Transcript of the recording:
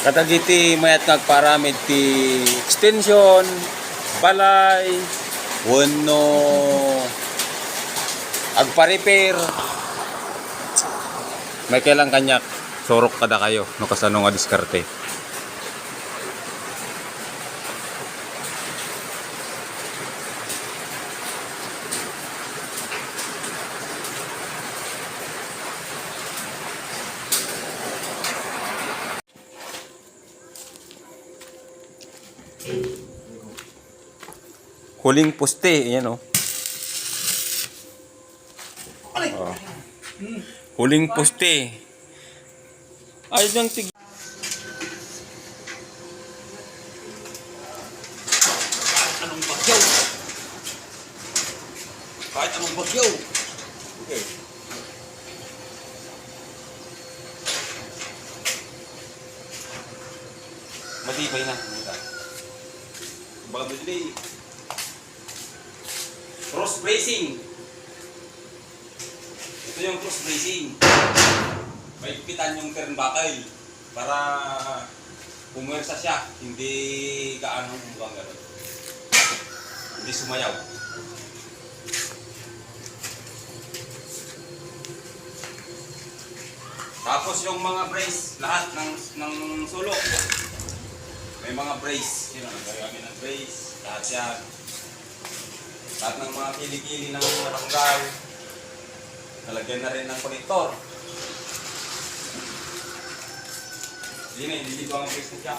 Katagiti mayat nagparamid ti extension, balay, wano agpa-repair. May kailang kanyak sorok kada kayo no kasano nga diskarte. Huling poste, yan oh. Oh. Huling poste. Ay, yung tig... Anong bagyaw? Kahit anong bagyaw. Okay. Matibay na. Baka bili. Cross bracing. Ito yung cross bracing. Maigpitan yung turnbuckle para pumersa siya, hindi gaano mukhang gano'n. Hindi sumayaw. Tapos yung mga brace, lahat ng sulok. May mga brace. Yun ang nagkagami ng brace. Lahat yan. Lahat ng mga kilikili ng matanggal. Nalagyan na rin ng konektor. Hindi na, hindi ko ang brace na siya.